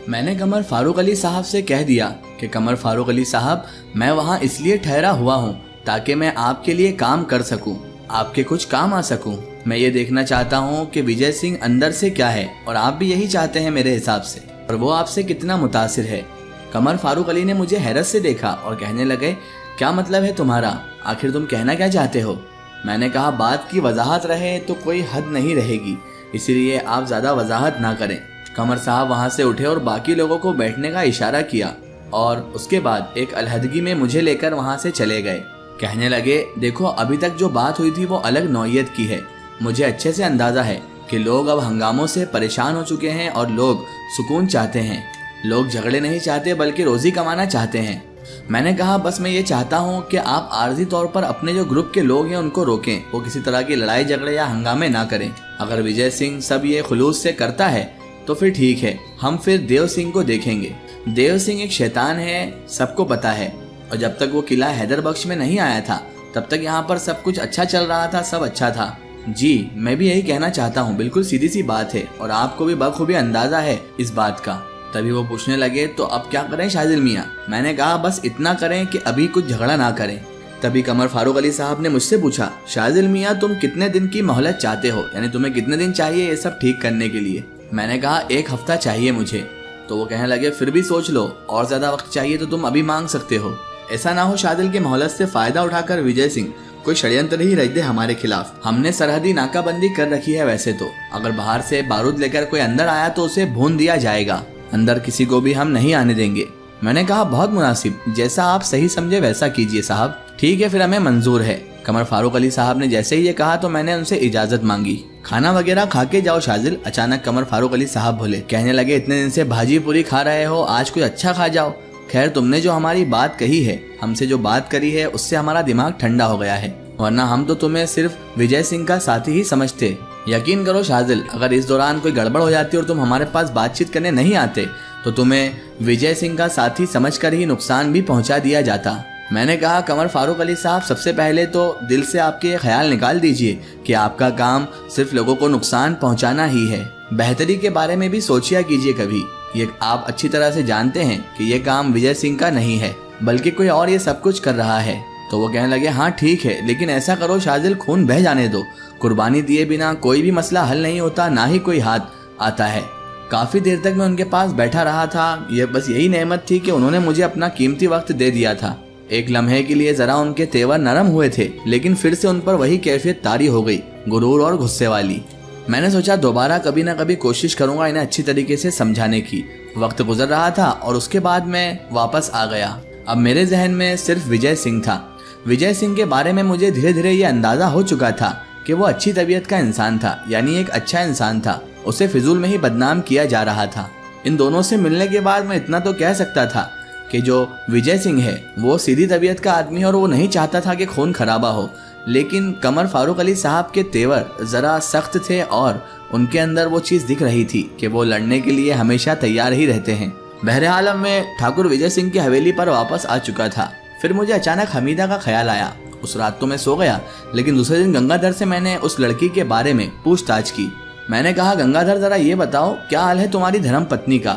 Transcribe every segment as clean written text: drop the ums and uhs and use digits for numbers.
मैंने कमर फारूक अली साहब से कह दिया कि कमर फारूक अली साहब, मैं वहाँ इसलिए ठहरा हुआ हूँ ताकि मैं आपके लिए काम कर सकूँ, आपके कुछ काम आ सकूँ। मैं ये देखना चाहता हूँ कि विजय सिंह अंदर से क्या है और आप भी यही चाहते हैं मेरे हिसाब से, और वो आपसे कितना मुतासिर है। कमर फारूक अली ने मुझे हैरत से देखा और कहने लगे, क्या मतलब है तुम्हारा, आखिर तुम कहना क्या चाहते हो? मैंने कहा, बात की वजाहत रहे तो कोई हद नहीं रहेगी, इसीलिए आप ज़्यादा वजाहत ना करें। कमर साहब वहाँ से उठे और बाकी लोगों को बैठने का इशारा किया और उसके बाद एक अलहदगी में मुझे लेकर वहाँ से चले गए। कहने लगे, देखो अभी तक जो बात हुई थी वो अलग नौइयत की है। मुझे अच्छे से अंदाज़ा है कि लोग अब हंगामों से परेशान हो चुके हैं और लोग सुकून चाहते हैं। लोग झगड़े नहीं चाहते बल्कि रोज़ी कमाना चाहते हैं। मैंने कहा, बस मैं ये चाहता हूँ कि आप आर्जी तौर पर अपने जो ग्रुप के लोग हैं उनको रोकें, वो किसी तरह की लड़ाई झगड़े या हंगामे ना करें। अगर विजय सिंह सब ये खुलूस से करता है तो फिर ठीक है, हम फिर देव सिंह को देखेंगे। देव सिंह एक शैतान है, सबको पता है, और जब तक वो किला हैदर बख्श में नहीं आया था तब तक यहाँ पर सब कुछ अच्छा चल रहा था, सब अच्छा था। जी, मैं भी यही कहना चाहता हूँ, बिल्कुल सीधी सी बात है और आपको भी बखूबी अंदाजा है इस बात का। तभी वो पूछने लगे, तो अब क्या करें शाजिल मियाँ? मैंने कहा, बस इतना करें कि अभी कुछ झगड़ा ना करें। तभी कमर फारूक अली साहब ने मुझसे पूछा, शाजिल मियाँ तुम कितने दिन की मोहलत चाहते हो, यानी तुम्हें कितने दिन चाहिए ये सब ठीक करने के लिए? मैंने कहा, 1 हफ्ता चाहिए मुझे। तो वो कहने लगे, फिर भी सोच लो, और ज्यादा वक्त चाहिए तो तुम अभी मांग सकते हो। ऐसा ना हो शादिल की मोहलत से फायदा उठाकर विजय सिंह कोई षड्यंत्र ही रच दे हमारे खिलाफ। हमने सरहदी नाकाबंदी कर रखी है वैसे तो, अगर बाहर से बारूद लेकर कोई अंदर आया तो उसे भून दिया जाएगा, अंदर किसी को भी हम नहीं आने देंगे। मैंने कहा, बहुत मुनासिब, जैसा आप सही समझे वैसा कीजिए साहब। ठीक है, फिर हमें मंजूर है। कमर फारूक अली साहब ने जैसे ही ये कहा तो मैंने उनसे इजाजत मांगी। खाना वगैरह खा के जाओ शाजिल। अचानक कमर फारूक अली साहब बोले, कहने लगे, इतने दिन से भाजी पूरी खा रहे हो, आज कुछ अच्छा खा जाओ। खैर, तुमने जो हमारी बात कही है, हमसे जो बात करी है, उससे हमारा दिमाग ठंडा हो गया है, वरना हम तो तुम्हें सिर्फ विजय सिंह का साथी ही समझते। यकीन करो शाजिल, अगर इस दौरान कोई गड़बड़ हो जाती और तुम हमारे पास बातचीत करने नहीं आते तो तुम्हें विजय सिंह का साथी समझकर ही नुकसान भी पहुंचा दिया जाता। मैंने कहा, कमर फारूक अली साहब, सबसे पहले तो दिल से आपके ये ख्याल निकाल दीजिए कि आपका काम सिर्फ लोगों को नुकसान पहुंचाना ही है। बेहतरी के बारे में भी सोचिया कीजिए कभी। ये आप अच्छी तरह से जानते हैं कि ये काम विजय सिंह का नहीं है, बल्कि कोई और ये सब कुछ कर रहा है। तो वो कहने लगे, हाँ ठीक है, लेकिन ऐसा करो शाजिल, खून बह जाने दो। कुर्बानी दिए बिना कोई भी मसला हल नहीं होता, ना ही कोई हाथ आता है। काफी देर तक मैं उनके पास बैठा रहा था। ये बस यही नेमत थी कि उन्होंने मुझे अपना कीमती वक्त दे दिया था। एक लम्हे के लिए जरा उनके तेवर नरम हुए थे, लेकिन फिर से उन पर वही कैफियत तारी हो गई, गुरूर और गुस्से वाली। मैंने सोचा दोबारा कभी ना कभी कोशिश करूंगा इन्हें अच्छी तरीके से समझाने की। वक्त गुजर रहा था और उसके बाद मैं वापस आ गया। अब मेरे जहन में सिर्फ विजय सिंह था। विजय सिंह के बारे में मुझे धीरे धीरे ये अंदाजा हो चुका था कि वो अच्छी तबीयत का इंसान था, यानी एक अच्छा इंसान था। उसे फिजूल में ही बदनाम किया जा रहा था। इन दोनों से मिलने के बाद मैं इतना तो कह सकता था कि जो विजय सिंह है वो सीधी तबीयत का आदमी है और वो नहीं चाहता था कि खून खराबा हो। लेकिन कमर फारूक अली साहब के तेवर ज़रा सख्त थे और उनके अंदर वो चीज़ दिख रही थी कि वो लड़ने के लिए हमेशा तैयार ही रहते हैं। बहरहाल मैं ठाकुर विजय सिंह की हवेली पर वापस आ चुका था। फिर मुझे अचानक हमीदा का ख्याल आया। उस रात तो मैं सो गया, लेकिन दूसरे दिन गंगाधर से मैंने उस लड़की के बारे में पूछताछ की। मैंने कहा, गंगाधर जरा ये बताओ, क्या हाल है तुम्हारी धर्म पत्नी का?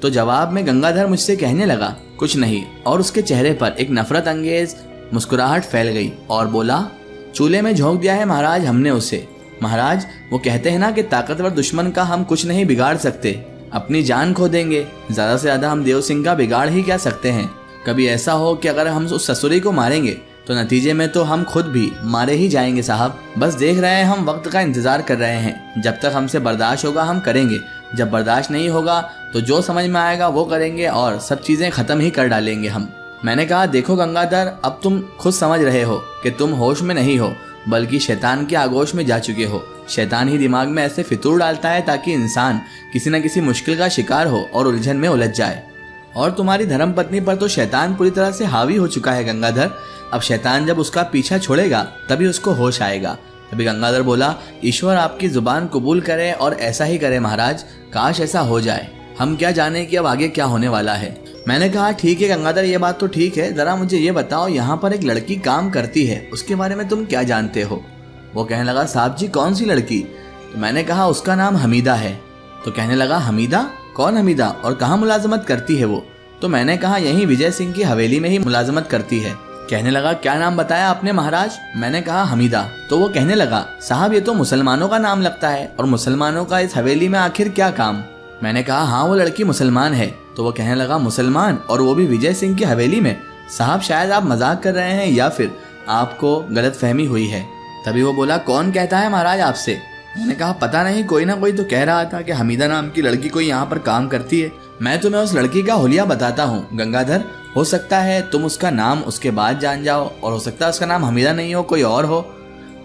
तो जवाब में गंगाधर मुझसे कहने लगा, कुछ नहीं, और उसके चेहरे पर एक नफरत अंगेज मुस्कुराहट फैल गई और बोला, चूल्हे में झोंक दिया है महाराज हमने उसे। महाराज, वो कहते हैं ना कि ताकतवर दुश्मन का हम कुछ नहीं बिगाड़ सकते, अपनी जान खो देंगे, ज्यादा से ज्यादा हम देव सिंह का बिगाड़ ही क्या सकते हैं। कभी ऐसा हो कि अगर हम उस ससुरी को मारेंगे तो नतीजे में तो हम खुद भी मारे ही जाएंगे साहब। बस देख रहे हैं, हम वक्त का इंतजार कर रहे हैं। जब तक हमसे बर्दाश्त होगा हम करेंगे, जब बर्दाश्त नहीं होगा तो जो समझ में आएगा वो करेंगे और सब चीजें खत्म ही कर डालेंगे हम। मैंने कहा, देखो गंगाधर, अब तुम खुद समझ रहे हो कि तुम होश में नहीं हो, बल्कि शैतान के आगोश में जा चुके हो। शैतान ही दिमाग में ऐसे फितूर डालता है ताकि इंसान किसी न किसी मुश्किल का शिकार हो और उलझन में उलझ जाए। और तुम्हारी धर्म पत्नी पर तो शैतान पूरी तरह से हावी हो चुका है गंगाधर। अब शैतान जब उसका पीछा छोड़ेगा तभी उसको होश आएगा। तभी गंगाधर बोला, ईश्वर आपकी जुबान कबूल करे और ऐसा ही करे महाराज, काश ऐसा हो जाए। हम क्या जाने कि अब आगे क्या होने वाला है। मैंने कहा, ठीक है गंगाधर, ये बात तो ठीक है, जरा मुझे ये बताओ, यहाँ पर एक लड़की काम करती है, उसके बारे में तुम क्या जानते हो? वो कहने लगा, साहब जी कौन सी लड़की? तो मैंने कहा, उसका नाम हमीदा है। तो कहने लगा, हमीदा? कौन हमीदा और कहाँ मुलाजमत करती है वो? तो मैंने कहा यहीं विजय सिंह की हवेली में ही मुलाजमत करती है। कहने लगा क्या नाम बताया आपने महाराज? मैंने कहा हमीदा। तो वो कहने लगा साहब ये तो मुसलमानों का नाम लगता है और मुसलमानों का इस हवेली में आखिर क्या काम? मैंने कहा हाँ वो लड़की मुसलमान है। तो वो कहने लगा मुसलमान और वो भी विजय सिंह की हवेली में? साहब शायद आप मजाक कर रहे हैं या फिर आपको गलत फहमी हुई है। तभी वो बोला कौन कहता है महाराज आपसे? मैंने कहा पता नहीं, कोई ना कोई तो कह रहा था कि हमीदा नाम की लड़की कोई यहाँ पर काम करती है। मैं तुम्हें उस लड़की का हुलिया बताता हूँ गंगाधर, हो सकता है तुम उसका नाम उसके बाद जान जाओ और हो सकता है उसका नाम हमीदा नहीं हो, कोई और हो।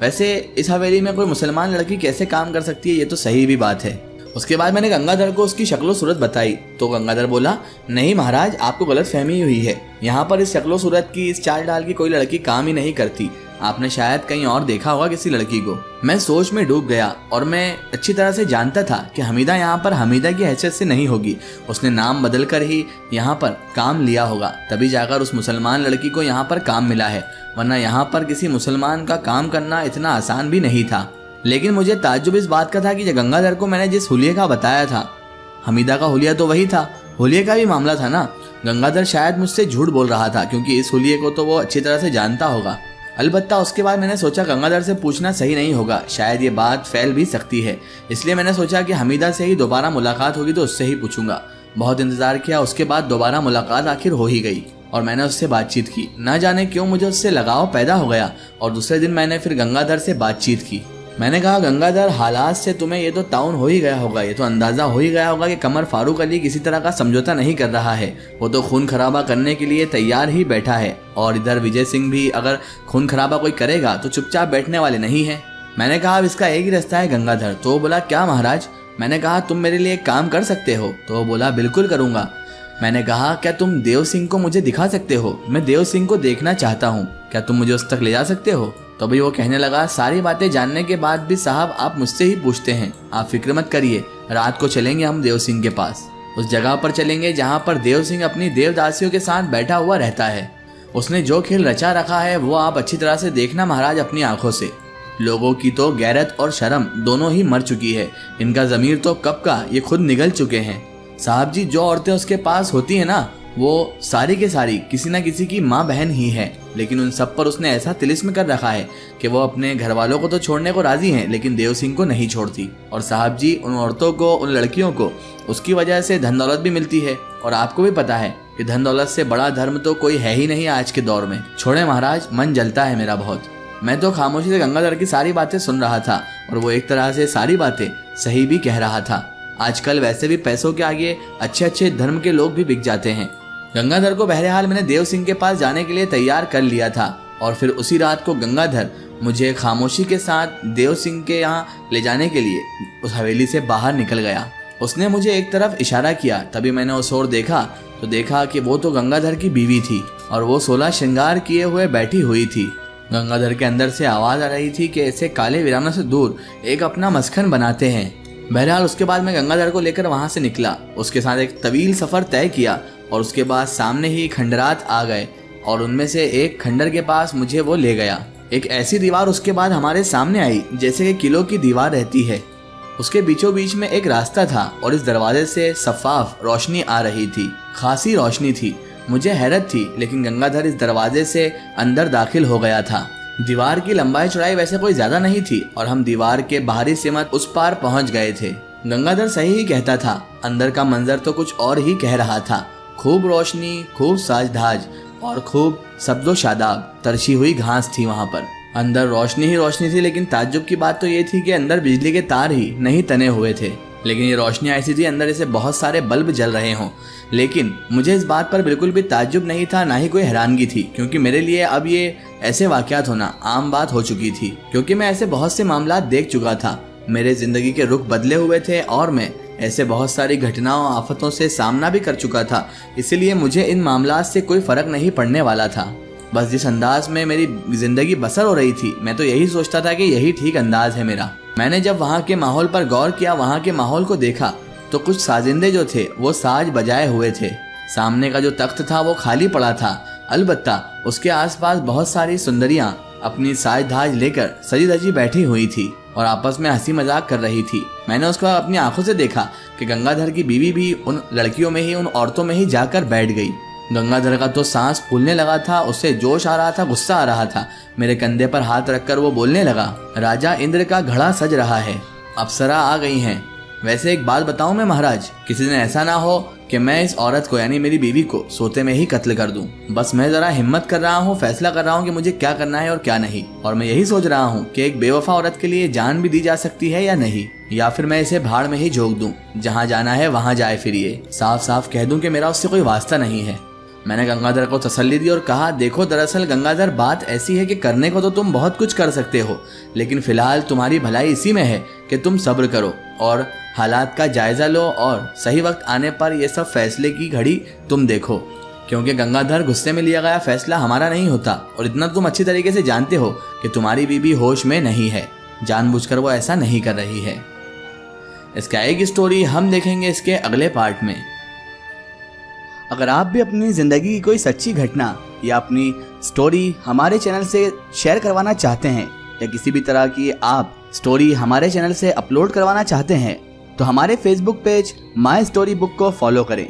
वैसे इस हवेली में कोई मुसलमान लड़की कैसे काम कर सकती है, ये तो सही भी बात है। उसके बाद मैंने गंगाधर को उसकी शक्लो सूरत बताई तो गंगाधर बोला नहीं महाराज आपको गलत फहमी हुई है, यहाँ पर इस शक्लो सूरत की इस चाल डाल की कोई लड़की काम ही नहीं करती, आपने शायद कहीं और देखा होगा किसी लड़की को। मैं सोच में डूब गया और मैं अच्छी तरह से जानता था कि हमीदा यहाँ पर हमीदा की हैसियत से नहीं होगी, उसने नाम बदल कर ही यहाँ पर काम लिया होगा, तभी जाकर उस मुसलमान लड़की को यहाँ पर काम मिला है, वरना यहाँ पर किसी मुसलमान का काम करना इतना आसान भी नहीं था। लेकिन मुझे ताज्जुब इस बात का था कि गंगाधर को मैंने जिस हुलिये का बताया था हमीदा का हुलिया तो वही था, हुलिये का भी मामला था ना। गंगाधर शायद मुझसे झूठ बोल रहा था क्योंकि इस हुलिये को तो वो अच्छी तरह से जानता होगा। अलबत्ता उसके बाद मैंने सोचा गंगाधर से पूछना सही नहीं होगा, शायद ये बात फैल भी सकती है, इसलिए मैंने सोचा कि हमीदा से ही दोबारा मुलाकात होगी तो उससे ही पूछूंगा। बहुत इंतजार किया, उसके बाद दोबारा मुलाकात आखिर हो ही गई और मैंने उससे बातचीत की। ना जाने क्यों मुझे उससे लगाव पैदा हो गया और दूसरे दिन मैंने फिर गंगाधर से बातचीत की। मैंने कहा गंगाधर हालात से तुम्हें ये तो ताउन हो ही गया होगा, ये तो अंदाजा हो ही गया होगा कि कमर फारूक अली किसी तरह का समझौता नहीं कर रहा है, वो तो खून खराबा करने के लिए तैयार ही बैठा है और इधर विजय सिंह भी अगर खून खराबा कोई करेगा तो चुपचाप बैठने वाले नहीं है। मैंने कहा अब इसका एक ही रास्ता है गंगाधर। तो वो बोला क्या महाराज? मैंने कहा तुम मेरे लिए एक काम कर सकते हो? तो वो बोला बिल्कुल करूंगा। मैंने कहा क्या तुम देव सिंह को मुझे दिखा सकते हो? मैं देव सिंह को देखना चाहता हूँ, क्या तुम मुझे उस तक ले जा सकते हो? तो भाई वो कहने लगा सारी बातें जानने के बाद भी साहब आप मुझसे ही पूछते हैं, आप फिक्र मत करिए, रात को चलेंगे हम देव सिंह के पास, उस जगह पर चलेंगे जहाँ पर देव सिंह अपनी देवदासियों के साथ बैठा हुआ रहता है। उसने जो खेल रचा रखा है वो आप अच्छी तरह से देखना महाराज अपनी आंखों से। लोगों की तो गैरत और शर्म दोनों ही मर चुकी है, इनका जमीर तो कब का ये खुद निगल चुके हैं। साहब जी जो औरतें उसके पास होती है ना वो सारी के सारी किसी न किसी की माँ बहन ही है, लेकिन उन सब पर उसने ऐसा तिलिस्म कर रखा है कि वो अपने घर वालों को तो छोड़ने को राजी हैं लेकिन देव सिंह को नहीं छोड़ती। और साहब जी उन औरतों को, उन लड़कियों को उसकी वजह से धन दौलत भी मिलती है और आपको भी पता है कि धन दौलत से बड़ा धर्म तो कोई है ही नहीं आज के दौर में। छोड़े महाराज, मन जलता है मेरा बहुत। मैं तो खामोशी से गंगाधर की सारी बातें सुन रहा था और वो एक तरह से सारी बातें सही भी कह रहा था। आजकल वैसे भी पैसों के आगे अच्छे अच्छे धर्म के लोग भी बिक जाते हैं। गंगाधर को बहरहाल मैंने देव सिंह के पास जाने के लिए तैयार कर लिया था और फिर उसी रात को गंगाधर मुझे खामोशी के साथ देव सिंह के यहाँ ले जाने के लिए उस हवेली से बाहर निकल गया। उसने मुझे एक तरफ इशारा किया, तभी मैंने उस ओर देखा तो देखा कि वो तो गंगाधर की बीवी थी और वो 16 श्रृंगार किए हुए बैठी हुई थी। गंगाधर के अंदर से आवाज आ रही थी कि ऐसे काले वीरानों से दूर एक अपना मसखन बनाते हैं। बहरहाल उसके बाद मैं गंगाधर को लेकर वहां से निकला, उसके साथ एक तवील सफर तय किया और उसके बाद सामने ही खंडरात आ गए और उनमें से एक खंडर के पास मुझे वो ले गया। एक ऐसी दीवार उसके बाद हमारे सामने आई जैसे कि किलों की दीवार रहती है। उसके बीचों बीच में एक रास्ता था और इस दरवाजे से सफाफ रोशनी आ रही थी, खासी रोशनी थी। मुझे हैरत थी लेकिन गंगाधर इस दरवाजे से अंदर दाखिल हो गया था। दीवार की लंबाई चौड़ाई वैसे कोई ज्यादा नहीं थी और हम दीवार के बाहरी सीमा उस पार पहुंच गए थे। गंगाधर सही ही कहता था, अंदर का मंजर तो कुछ और ही कह रहा था। खूब रोशनी, खूब साज धाज और खूब सब्जो शादाब, तरशी हुई घास थी वहां पर। अंदर रोशनी ही रोशनी थी, लेकिन ताज्जुब की बात तो ये थी कि अंदर बिजली के तार ही नहीं तने हुए थे, लेकिन ये रोशनी ऐसी थी अंदर ऐसे बहुत सारे बल्ब जल रहे हों। लेकिन मुझे इस बात पर बिल्कुल भी ताज्जुब नहीं था, ना ही कोई हैरानगी थी, क्योंकि मेरे लिए अब ये ऐसे वाकयात होना आम बात हो चुकी थी, क्योंकि मैं ऐसे बहुत से मामलात देख चुका था। मेरे जिंदगी के रुख बदले हुए थे और मैं ऐसे बहुत सारी घटनाओं, आफतों से सामना भी कर चुका था, इसलिए मुझे इन मामलात से कोई फर्क नहीं पड़ने वाला था। बस जिस अंदाज में मेरी जिंदगी बसर हो रही थी, मैं तो यही सोचता था कि यही ठीक अंदाज है मेरा। मैंने जब वहाँ के माहौल पर गौर किया, वहाँ के माहौल को देखा, तो कुछ साजिंदे जो थे वो साज बजाए हुए थे। सामने का जो तख्त था वो खाली पड़ा था, अलबत्ता उसके आसपास बहुत सारी सुंदरियां अपनी साज धाज लेकर सजी धजी बैठी हुई थी। और आपस में हंसी मजाक कर रही थी। मैंने उसको अपनी आंखों से देखा कि गंगाधर की बीवी भी उन लड़कियों में ही, उन औरतों में ही जाकर बैठ गई। गंगाधर का तो सांस फूलने लगा था, उससे जोश आ रहा था, गुस्सा आ रहा था। मेरे कंधे पर हाथ रखकर वो बोलने लगा, राजा इंद्र का घड़ा सज रहा है, अप्सरा आ गई हैं। वैसे एक बात बताऊं मैं महाराज, किसी दिन ऐसा ना हो कि मैं इस औरत को यानी मेरी बीवी को सोते में ही कत्ल कर दूं। बस मैं जरा हिम्मत कर रहा हूं, फैसला कर रहा हूं कि मुझे क्या करना है और क्या नहीं। और मैं यही सोच रहा हूं कि एक बेवफा औरत के लिए जान भी दी जा सकती है या नहीं, या फिर मैं इसे भाड़ में ही झोंक दूं। जहां जाना है वहां जाए फिरिए। साफ साफ कह दूं कि मेरा उससे कोई वास्ता नहीं है। मैंने गंगाधर को तसल्ली दी और कहा, देखो दरअसल गंगाधर बात ऐसी है कि करने को तो तुम बहुत कुछ कर सकते हो, लेकिन फिलहाल तुम्हारी भलाई इसी में है कि तुम सब्र करो और हालात का जायजा लो और सही वक्त आने पर यह सब फैसले की घड़ी तुम देखो। क्योंकि गंगाधर गुस्से में लिया गया फैसला हमारा नहीं होता, और इतना तुम अच्छी तरीके से जानते हो कि तुम्हारी बीवी होश में नहीं है, जानबूझकर वो ऐसा नहीं कर रही है। इसका एक स्टोरी हम देखेंगे इसके अगले पार्ट में। अगर आप भी अपनी ज़िंदगी की कोई सच्ची घटना या अपनी स्टोरी हमारे चैनल से शेयर करवाना चाहते हैं, या किसी भी तरह की आप स्टोरी हमारे चैनल से अपलोड करवाना चाहते हैं, तो हमारे Facebook page my story book को फॉलो करें।